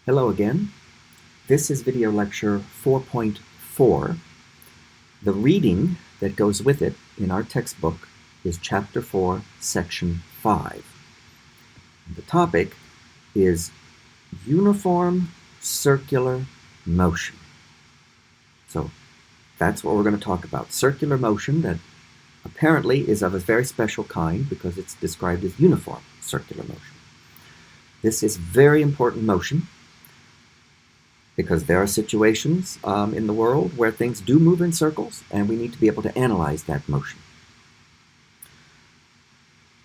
Hello again. This is video lecture 4.4. The reading that goes with it in our textbook is chapter 4, section 5. The topic is uniform circular motion. So that's what we're going to talk about. Circular motion that apparently is of a very special kind because it's described as uniform circular motion. This is very important motion because there are situations in the world where things do move in circles, and we need to be able to analyze that motion.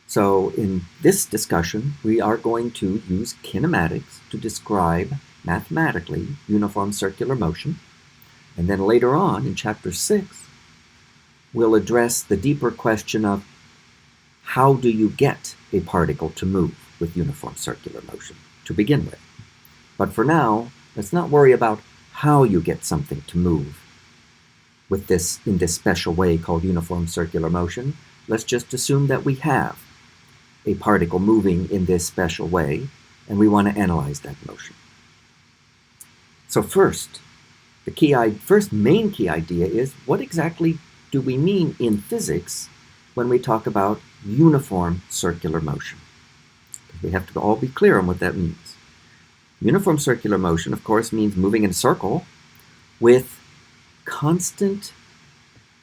So in this discussion, we are going to use kinematics to describe mathematically uniform circular motion. And then later on, in chapter 6, we'll address the deeper question of how do you get a particle to move with uniform circular motion to begin with. But for now, let's not worry about how you get something to move with this in this special way called uniform circular motion. Let's just assume that we have a particle moving in this special way, and we want to analyze that motion. So first, first main key idea is what exactly do we mean in physics when we talk about uniform circular motion? We have to all be clear on what that means. Uniform circular motion, of course, means moving in a circle with constant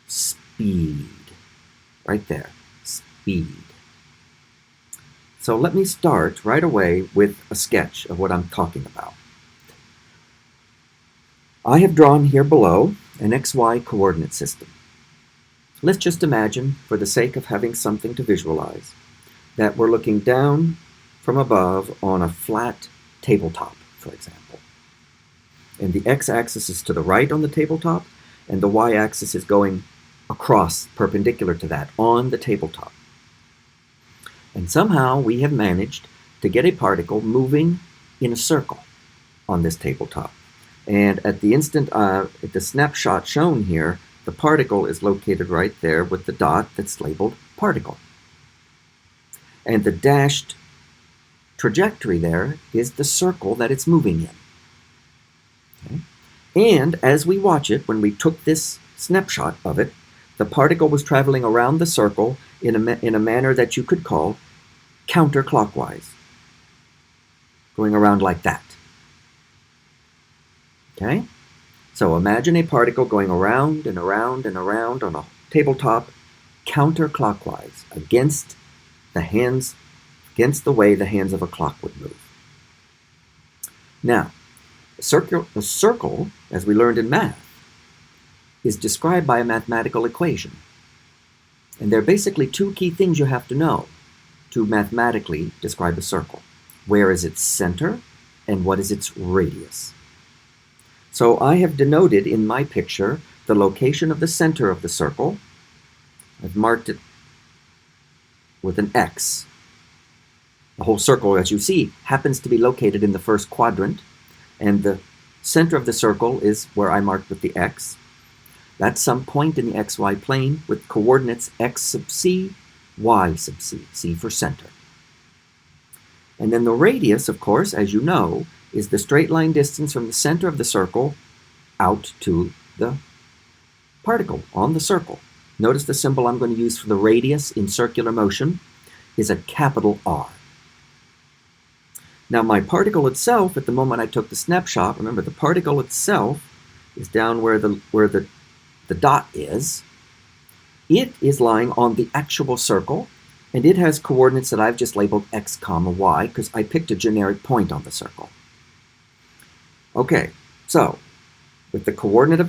speed. Right there, speed. So let me start right away with a sketch of what I'm talking about. I have drawn here below an XY coordinate system. Let's just imagine, for the sake of having something to visualize, that we're looking down from above on a flat tabletop, for example. And the x-axis is to the right on the tabletop, and the y-axis is going across, perpendicular to that, on the tabletop. And somehow we have managed to get a particle moving in a circle on this tabletop. And at the instant, at the snapshot shown here, the particle is located right there with the dot that's labeled particle. And the dashed trajectory there is the circle that it's moving in. Okay? And as we watch it, when we took this snapshot of it, the particle was traveling around the circle in a manner that you could call counterclockwise, going around like that. Okay? So imagine a particle going around and around and around on a tabletop counterclockwise against the way the hands of a clock would move. Now, a circle, as we learned in math, is described by a mathematical equation. And there are basically two key things you have to know to mathematically describe a circle. Where is its center, and what is its radius? So I have denoted in my picture the location of the center of the circle. I've marked it with an X. The whole circle, as you see, happens to be located in the first quadrant, and the center of the circle is where I marked with the X. That's some point in the XY plane with coordinates X sub C, Y sub C, C for center. And then the radius, of course, as you know, is the straight line distance from the center of the circle out to the particle on the circle. Notice the symbol I'm going to use for the radius in circular motion is a capital R. Now my particle itself, at the moment I took the snapshot, remember the particle itself is down where the dot is. It is lying on the actual circle, and it has coordinates that I've just labeled X, Y, because I picked a generic point on the circle. Okay, so with the coordinates of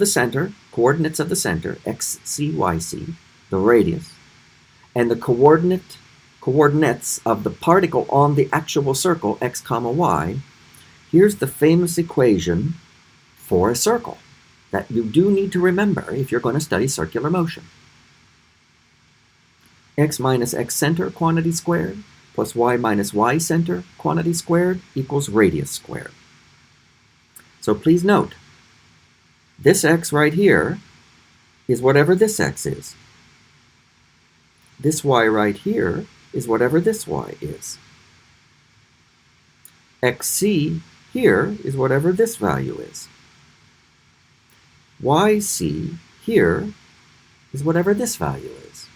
the center, X, C, Y, C, the radius, and the coordinates of the particle on the actual circle, X, Y, here's the famous equation for a circle that you do need to remember if you're going to study circular motion. X minus X center quantity squared plus Y minus Y center quantity squared equals radius squared. So please note, this X right here is whatever this X is. This Y right here is whatever this Y is. XC here is whatever this value is. YC here is whatever this value is.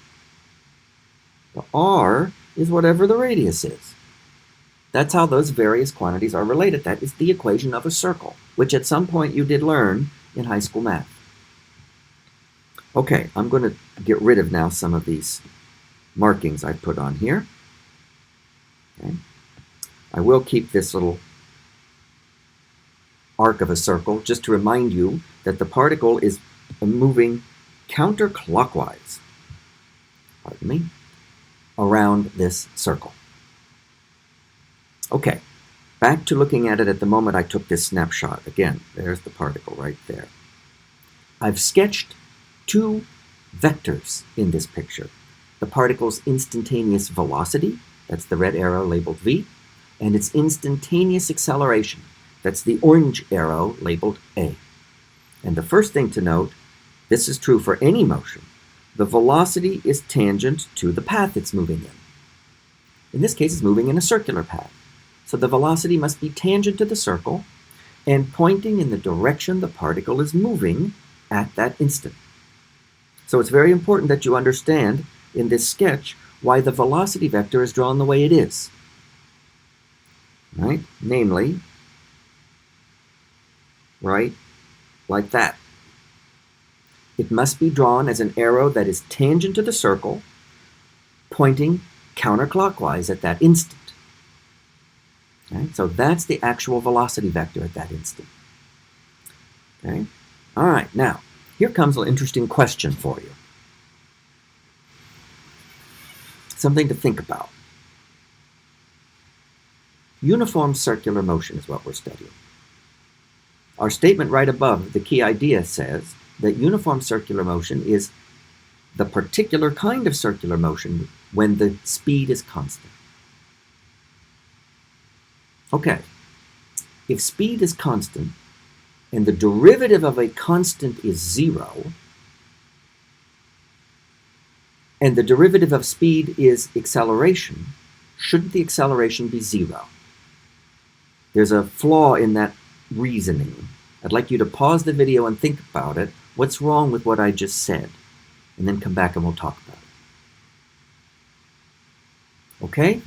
The R is whatever the radius is. That's how those various quantities are related. That is the equation of a circle, which at some point you did learn in high school math. Okay, I'm going to get rid of now some of these markings I put on here. Okay. I will keep this little arc of a circle just to remind you that the particle is moving counterclockwise, pardon me, around this circle. Okay, back to looking at it at the moment I took this snapshot. Again, there's the particle right there. I've sketched two vectors in this picture. The particle's instantaneous velocity, that's the red arrow labeled v, and its instantaneous acceleration, that's the orange arrow labeled a. And the first thing to note, this is true for any motion, the velocity is tangent to the path it's moving in. In this case, it's moving in a circular path. So the velocity must be tangent to the circle and pointing in the direction the particle is moving at that instant. So it's very important that you understand in this sketch why the velocity vector is drawn the way it is. Right? Namely, right like that. It must be drawn as an arrow that is tangent to the circle, pointing counterclockwise at that instant. Okay? So that's the actual velocity vector at that instant. Okay? All right, now, here comes an interesting question for you. Something to think about. Uniform circular motion is what we're studying. Our statement right above, the key idea, says that uniform circular motion is the particular kind of circular motion when the speed is constant. Okay, if speed is constant and the derivative of a constant is 0, and the derivative of speed is acceleration, shouldn't the acceleration be 0? There's a flaw in that reasoning. I'd like you to pause the video and think about it. What's wrong with what I just said? And then come back and we'll talk about it. Okay?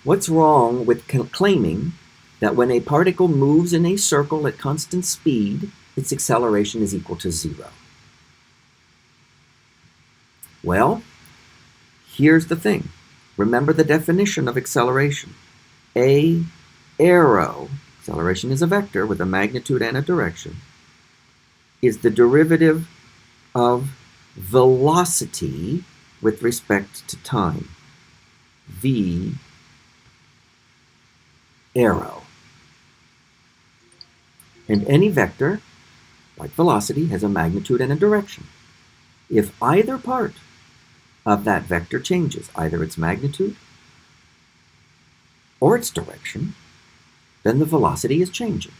What's wrong with claiming that when a particle moves in a circle at constant speed, its acceleration is equal to 0? Well, here's the thing. Remember the definition of acceleration. A arrow, acceleration is a vector with a magnitude and a direction, is the derivative of velocity with respect to time. V arrow. And any vector, like velocity, has a magnitude and a direction. If either part of that vector changes, either its magnitude or its direction, then the velocity is changing.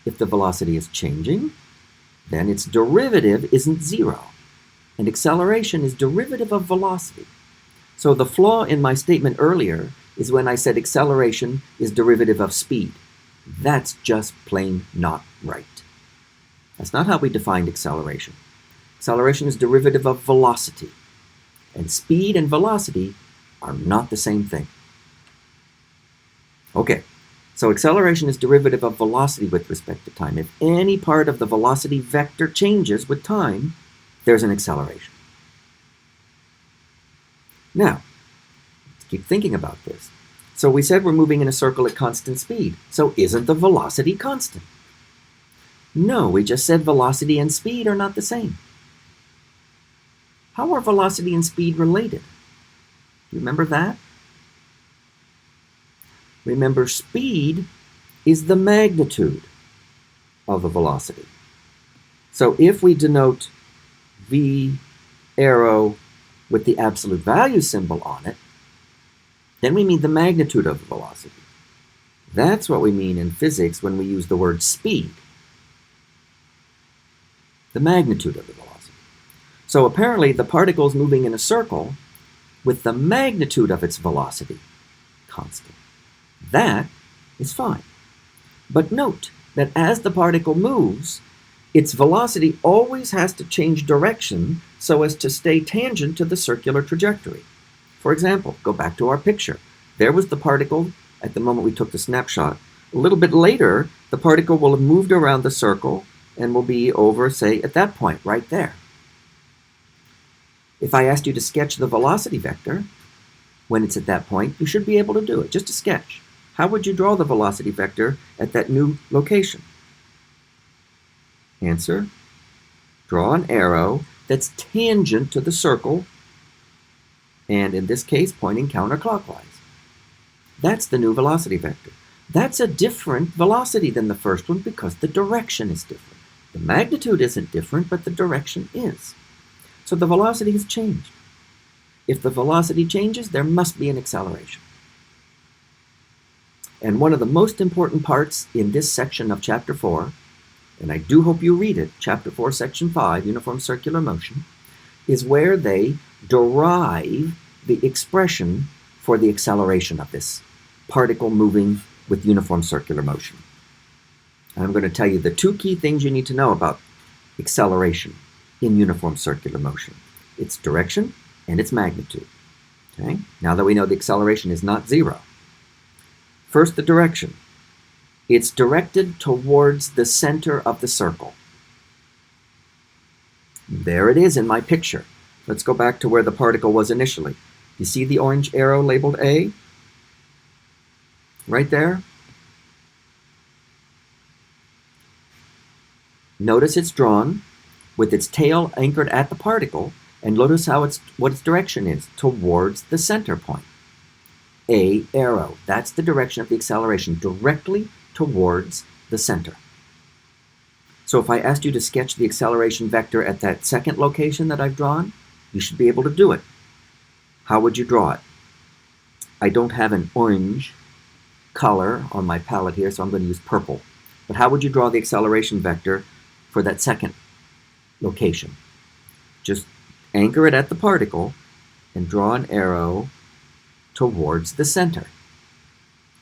If the velocity is changing, then its derivative isn't 0. And acceleration is derivative of velocity. So the flaw in my statement earlier is when I said acceleration is derivative of speed. That's just plain not right. That's not how we defined acceleration. Acceleration is derivative of velocity. And speed and velocity are not the same thing. Okay, so acceleration is derivative of velocity with respect to time. If any part of the velocity vector changes with time, there's an acceleration. Now, let's keep thinking about this. So we said we're moving in a circle at constant speed. So isn't the velocity constant? No, we just said velocity and speed are not the same. How are velocity and speed related? Do you remember that? Remember, speed is the magnitude of the velocity. So if we denote v arrow with the absolute value symbol on it, then we mean the magnitude of the velocity. That's what we mean in physics when we use the word speed. The magnitude of the velocity. So apparently the particle is moving in a circle with the magnitude of its velocity constant. That is fine. But note that as the particle moves, its velocity always has to change direction so as to stay tangent to the circular trajectory. For example, go back to our picture. There was the particle at the moment we took the snapshot. A little bit later, the particle will have moved around the circle and will be over, say, at that point, right there. If I asked you to sketch the velocity vector when it's at that point, you should be able to do it, just a sketch. How would you draw the velocity vector at that new location? Answer, draw an arrow that's tangent to the circle, and in this case, pointing counterclockwise. That's the new velocity vector. That's a different velocity than the first one because the direction is different. The magnitude isn't different, but the direction is. So the velocity has changed. If the velocity changes, there must be an acceleration. And one of the most important parts in this section of Chapter 4, and I do hope you read it, Chapter 4, Section 5, Uniform Circular Motion, is where they derive the expression for the acceleration of this particle moving with uniform circular motion. And I'm going to tell you the two key things you need to know about acceleration in uniform circular motion. Its direction and its magnitude. Okay? Now that we know the acceleration is not zero. First, the direction. It's directed towards the center of the circle. There it is in my picture. Let's go back to where the particle was initially. You see the orange arrow labeled A? Right there? Notice it's drawn with its tail anchored at the particle, and notice what its direction is, towards the center point. A arrow, that's the direction of the acceleration, directly towards the center. So if I asked you to sketch the acceleration vector at that second location that I've drawn, you should be able to do it. How would you draw it? I don't have an orange color on my palette here, so I'm going to use purple. But how would you draw the acceleration vector for that second location? Just anchor it at the particle and draw an arrow towards the center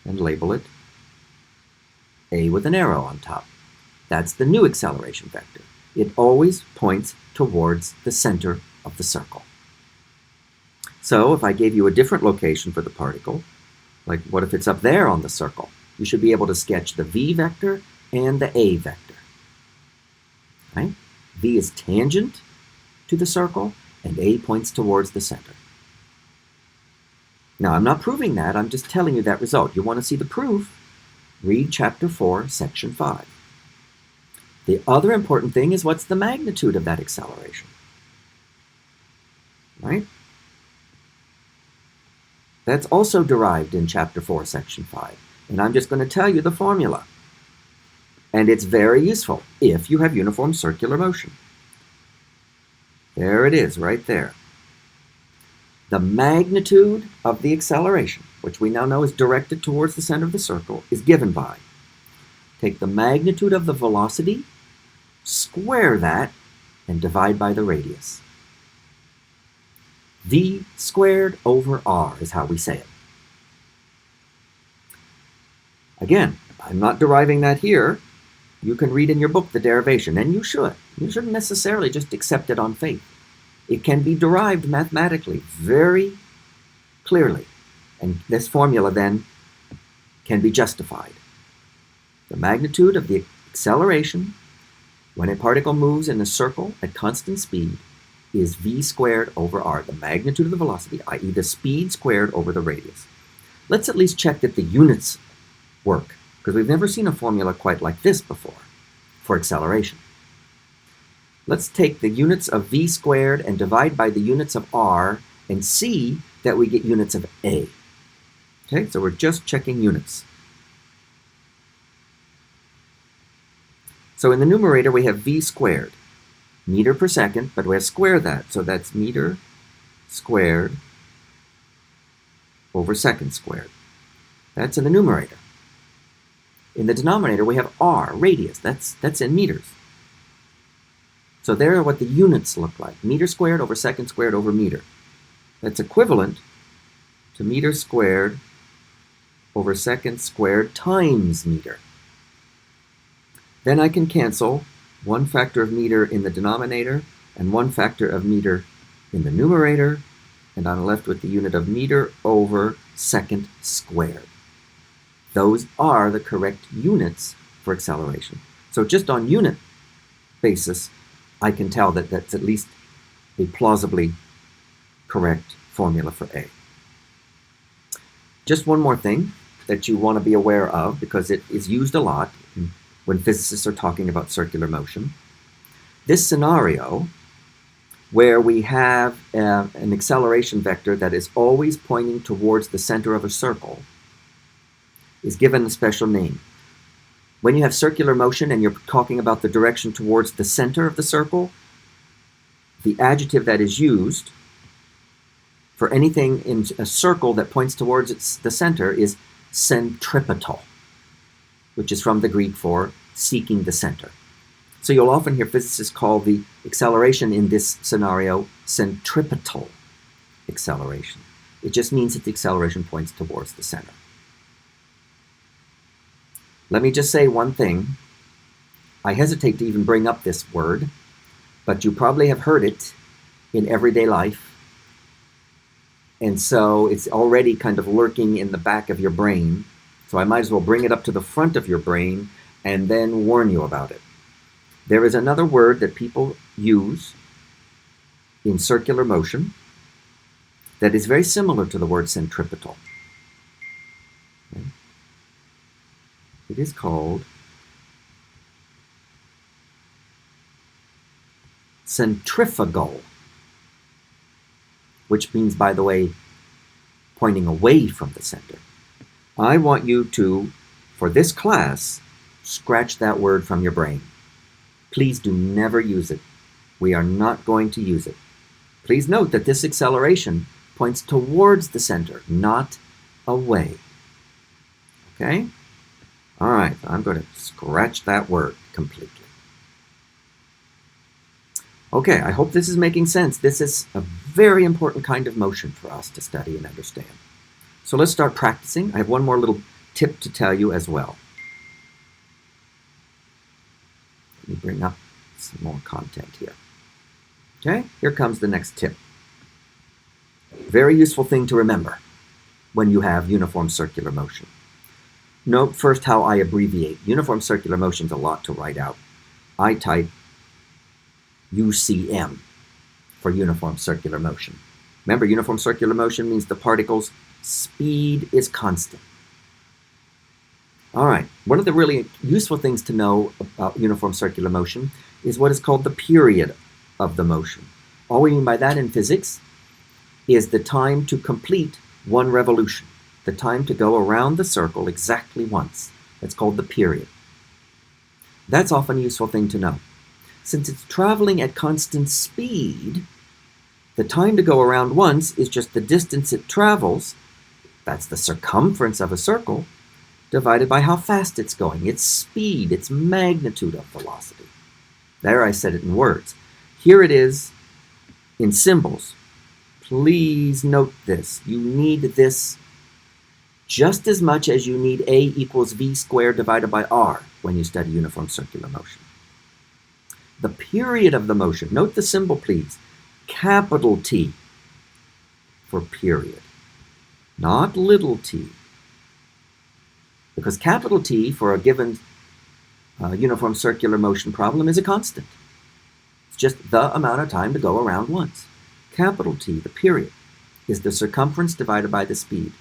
and label it A with an arrow on top. That's the new acceleration vector. It always points towards the center of the circle. So if I gave you a different location for the particle, like what if it's up there on the circle? You should be able to sketch the V vector and the A vector. Right? V is tangent to the circle, and A points towards the center. Now, I'm not proving that, I'm just telling you that result. You want to see the proof? Read Chapter 4, Section 5. The other important thing is what's the magnitude of that acceleration? Right? That's also derived in Chapter 4, Section 5. And I'm just going to tell you the formula. And it's very useful if you have uniform circular motion. There it is, right there. The magnitude of the acceleration, which we now know is directed towards the center of the circle, is given by, take the magnitude of the velocity, square that, and divide by the radius. V squared over R is how we say it. Again, I'm not deriving that here. You can read in your book the derivation, and you should. You shouldn't necessarily just accept it on faith. It can be derived mathematically very clearly, and this formula then can be justified. The magnitude of the acceleration when a particle moves in a circle at constant speed is V squared over R, the magnitude of the velocity, i.e. the speed squared over the radius. Let's at least check that the units work, because we've never seen a formula quite like this before for acceleration. Let's take the units of V squared and divide by the units of R and see that we get units of A. Okay, so we're just checking units. So in the numerator we have V squared, meter per second, but we have to square that, so that's meter squared over second squared. That's in the numerator. In the denominator we have R, radius, that's in meters. So there are what the units look like. Meter squared over second squared over meter. That's equivalent to meter squared over second squared times meter. Then I can cancel 1 factor of meter in the denominator and 1 factor of meter in the numerator, and I'm left with the unit of meter over second squared. Those are the correct units for acceleration. So just on unit basis, I can tell that that's at least a plausibly correct formula for A. Just one more thing that you want to be aware of, because it is used a lot when physicists are talking about circular motion. This scenario, where we have an acceleration vector that is always pointing towards the center of a circle, is given a special name. When you have circular motion and you're talking about the direction towards the center of the circle, the adjective that is used for anything in a circle that points towards the center is centripetal, which is from the Greek for seeking the center. So you'll often hear physicists call the acceleration in this scenario centripetal acceleration. It just means that the acceleration points towards the center. Let me just say one thing. I hesitate to even bring up this word, but you probably have heard it in everyday life. And so it's already kind of lurking in the back of your brain. So I might as well bring it up to the front of your brain and then warn you about it. There is another word that people use in circular motion that is very similar to the word centripetal. Okay. It is called centrifugal, which means, by the way, pointing away from the center. I want you to, for this class, scratch that word from your brain. Please do never use it. We are not going to use it. Please note that this acceleration points towards the center, not away. Okay? All right, I'm going to scratch that word completely. Okay, I hope this is making sense. This is a very important kind of motion for us to study and understand. So let's start practicing. I have one more little tip to tell you as well. Let me bring up some more content here. Okay, here comes the next tip. Very useful thing to remember when you have uniform circular motion. Note first how I abbreviate. Uniform circular motion is a lot to write out. I type UCM for uniform circular motion. Remember, uniform circular motion means the particle's speed is constant. All right, one of the really useful things to know about uniform circular motion is what is called the period of the motion. All we mean by that in physics is the time to complete one revolution, the time to go around the circle exactly once. That's called the period. That's often a useful thing to know. Since it's traveling at constant speed, the time to go around once is just the distance it travels, that's the circumference of a circle, divided by how fast it's going, its speed, its magnitude of velocity. There, I said it in words. Here it is in symbols. Please note this. You need this just as much as you need A equals V squared divided by R when you study uniform circular motion. The period of the motion, note the symbol please, capital T for period, not little t. Because capital T for a given uniform circular motion problem is a constant. It's just the amount of time to go around once. Capital T, the period, is the circumference divided by the speed.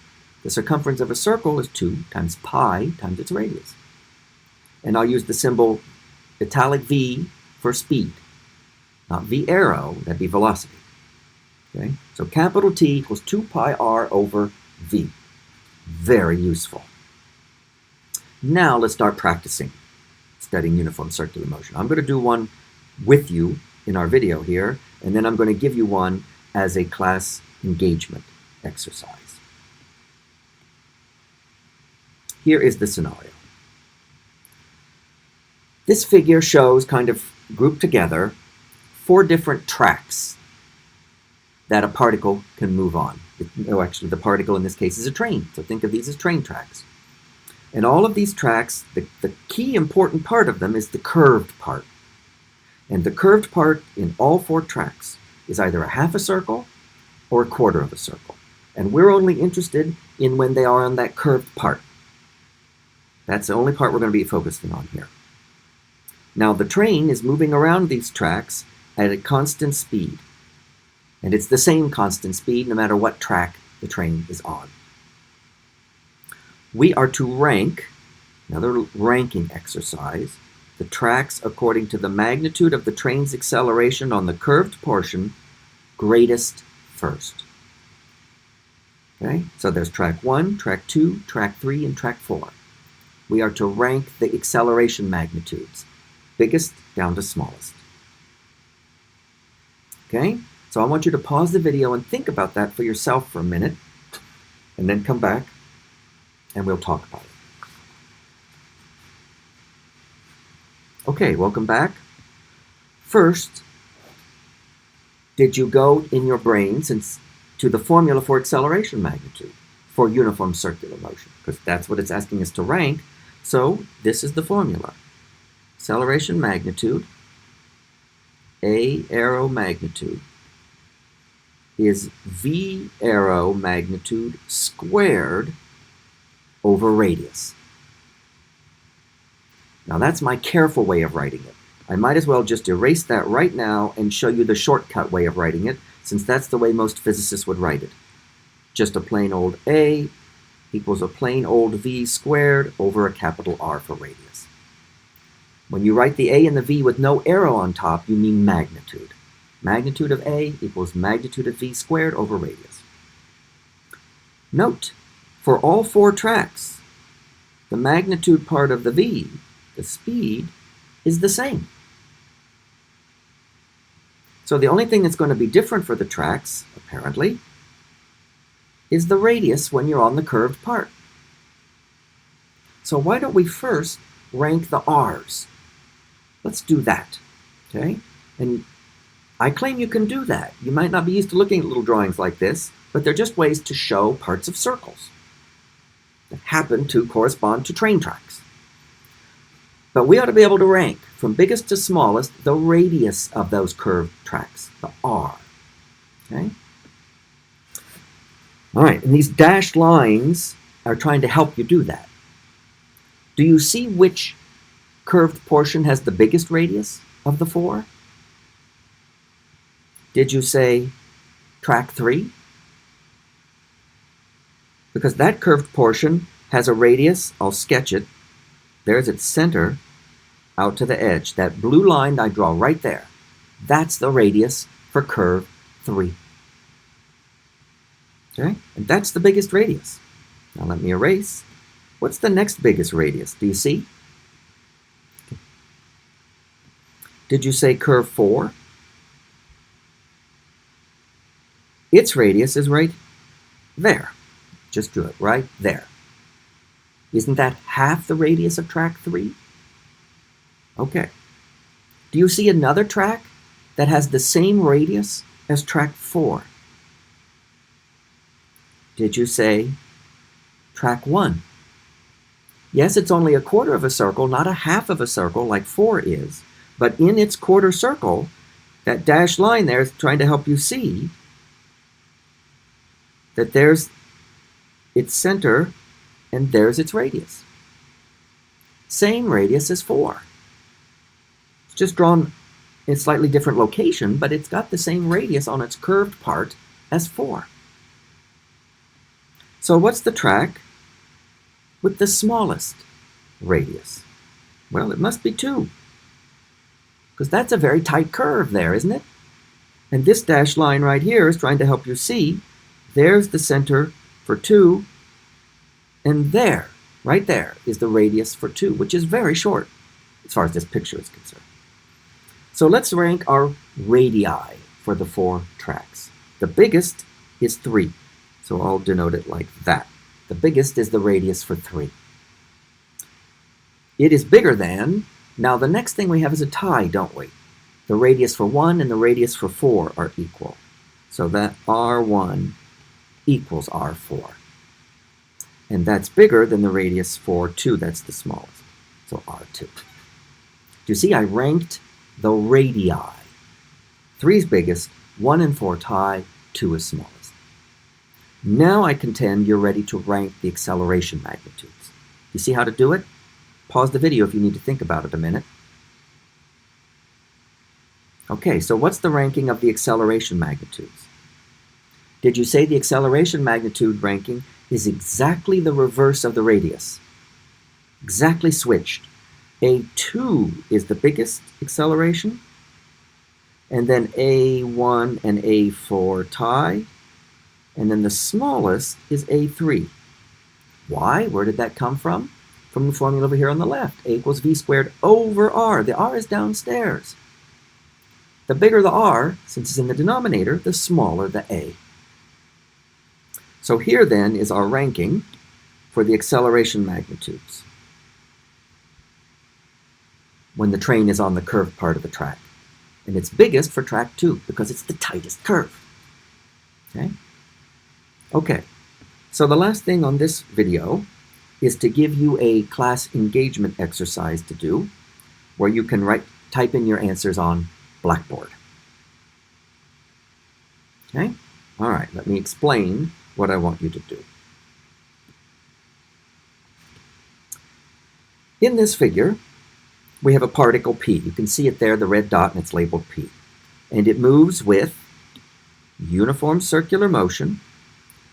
The circumference of a circle is 2 times pi times its radius. And I'll use the symbol italic V for speed, not V arrow, that'd be velocity. Okay? So capital T equals 2 pi r over V. Very useful. Now let's start practicing studying uniform circular motion. I'm going to do one with you in our video here, and then I'm going to give you one as a class engagement exercise. Here is the scenario. This figure shows, kind of grouped together, 4 different tracks that a particle can move on. Actually, the particle in this case is a train, so think of these as train tracks. And all of these tracks, the key important part of them is the curved part. And the curved part in all 4 tracks is either a half a circle or a quarter of a circle. And we're only interested in when they are on that curved part. That's the only part we're going to be focusing on here. Now the train is moving around these tracks at a constant speed. And it's the same constant speed no matter what track the train is on. We are to rank, another ranking exercise, the tracks according to the magnitude of the train's acceleration on the curved portion, greatest first. Okay, so there's track 1, track 2, track 3, and track 4. We are to rank the acceleration magnitudes, biggest down to smallest. Okay, so I want you to pause the video and think about that for yourself for a minute, and then come back and we'll talk about it. Okay, welcome back. First, did you go in your brain to the formula for acceleration magnitude for uniform circular motion? Because that's what it's asking us to rank. So this is the formula. Acceleration magnitude, A arrow magnitude, is V arrow magnitude squared over radius. Now that's my careful way of writing it. I might as well just erase that right now and show you the shortcut way of writing it, since that's the way most physicists would write it. Just a plain old A equals a plain old V squared over a capital R for radius. When you write the A and the V with no arrow on top, you mean magnitude. Magnitude of A equals magnitude of V squared over radius. Note, for all 4 tracks, the magnitude part of the V, the speed, is the same. So the only thing that's going to be different for the tracks, apparently, is the radius when you're on the curved part. So why don't we first rank the R's? Let's do that, okay? And I claim you can do that. You might not be used to looking at little drawings like this, but they're just ways to show parts of circles that happen to correspond to train tracks. But we ought to be able to rank from biggest to smallest the radius of those curved tracks, the R. Okay? All right, and these dashed lines are trying to help you do that. Do you see which curved portion has the biggest radius of the 4? Did you say track 3? Because that curved portion has a radius, I'll sketch it. There's its center out to the edge. That blue line I draw right there, that's the radius for curve 3. Okay, and that's the biggest radius. Now let me erase. What's the next biggest radius? Do you see? Did you say curve 4? Its radius is right there. Just drew it right there. Isn't that half the radius of track 3? Okay. Do you see another track that has the same radius as track 4? Did you say track 1? Yes, it's only a quarter of a circle, not a half of a circle like 4 is. But in its quarter circle, that dashed line there is trying to help you see that there's its center and there's its radius. Same radius as 4. It's just drawn in a slightly different location, but it's got the same radius on its curved part as 4. So what's the track with the smallest radius? Well, it must be 2, because that's a very tight curve there, isn't it? And this dashed line right here is trying to help you see there's the center for 2, and there, right there, is the radius for 2, which is very short as far as this picture is concerned. So let's rank our radii for the 4 tracks. The biggest is 3, so I'll denote it like that. The biggest is the radius for 3. It is bigger than, now the next thing we have is a tie, don't we? The radius for 1 and the radius for 4 are equal. So that R1 equals R4. And that's bigger than the radius for 2, that's the smallest. So R2. Do you see I ranked the radii? 3 is biggest, 1 and 4 tie, 2 is smallest. Now I contend you're ready to rank the acceleration magnitudes. You see how to do it? Pause the video if you need to think about it a minute. Okay, so what's the ranking of the acceleration magnitudes? Did you say the acceleration magnitude ranking is exactly the reverse of the radius? Exactly switched. A2 is the biggest acceleration, and then A1 and A4 tie, and then the smallest is A3. Why? Where did that come from? From the formula over here on the left. A equals V squared over R. The R is downstairs. The bigger the R, since it's in the denominator, the smaller the A. So here then is our ranking for the acceleration magnitudes when the train is on the curved part of the track. And it's biggest for track 2 because it's the tightest curve. Okay, so the last thing on this video is to give you a class engagement exercise to do where you can type in your answers on Blackboard. Okay? All right, let me explain what I want you to do. In this figure, we have a particle P. You can see it there, the red dot, and it's labeled P. And it moves with uniform circular motion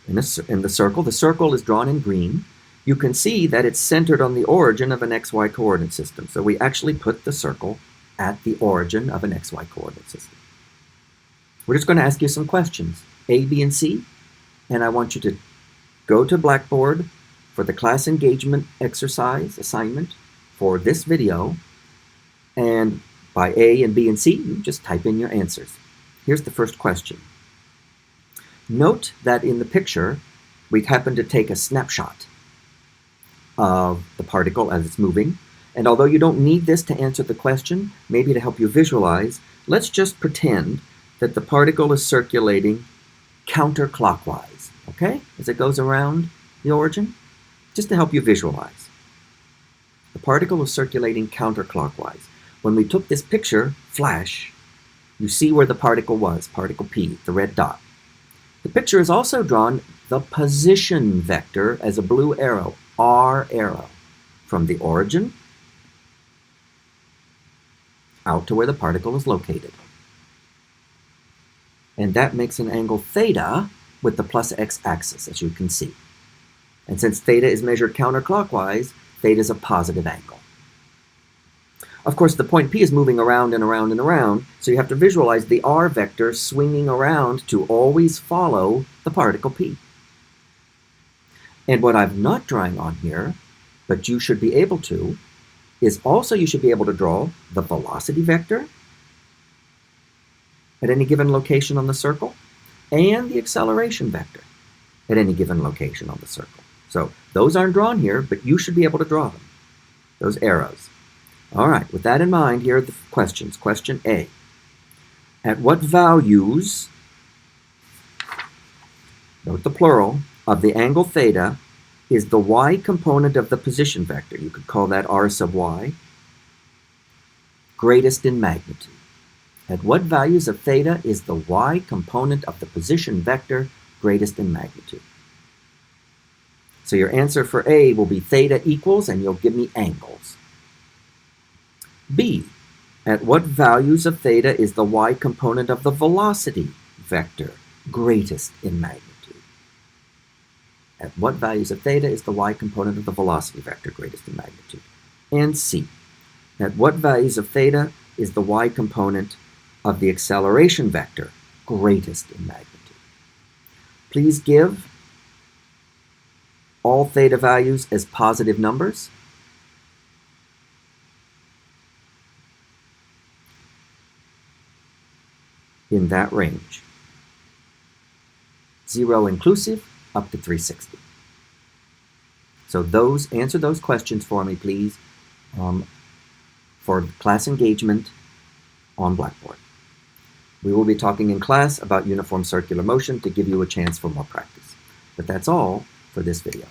in the circle. The circle is drawn in green. You can see that it's centered on the origin of an XY coordinate system. So we actually put the circle at the origin of an XY coordinate system. We're just going to ask you some questions, A, B, and C, and I want you to go to Blackboard for the class engagement exercise assignment for this video, and by A and B and C, you just type in your answers. Here's the first question. Note that in the picture, we happen to take a snapshot of the particle as it's moving. And although you don't need this to answer the question, maybe to help you visualize, let's just pretend that the particle is circulating counterclockwise, okay? As it goes around the origin, just to help you visualize. The particle is circulating counterclockwise. When we took this picture, flash, you see where the particle was, particle P, the red dot. The picture is also drawn the position vector as a blue arrow, R arrow, from the origin out to where the particle is located. And that makes an angle theta with the plus x-axis, as you can see. And since theta is measured counterclockwise, theta is a positive angle. Of course, the point P is moving around and around and around, so you have to visualize the R vector swinging around to always follow the particle P. And what I'm not drawing on here, but you should be able to, is also you should be able to draw the velocity vector at any given location on the circle and the acceleration vector at any given location on the circle. So those aren't drawn here, but you should be able to draw them, those arrows. All right, with that in mind, here are the questions. Question A. At what values, note the plural, of the angle theta is the y component of the position vector, you could call that r sub y, greatest in magnitude? At what values of theta is the y component of the position vector greatest in magnitude? So your answer for A will be theta equals, and you'll give me angles. B, at what values of theta is the y component of the velocity vector greatest in magnitude? At what values of theta is the y component of the velocity vector greatest in magnitude? And C, at what values of theta is the y component of the acceleration vector greatest in magnitude? Please give all theta values as positive numbers. In that range. 0 inclusive, up to 360. So answer those questions for me, please, for class engagement on Blackboard. We will be talking in class about uniform circular motion to give you a chance for more practice. But that's all for this video.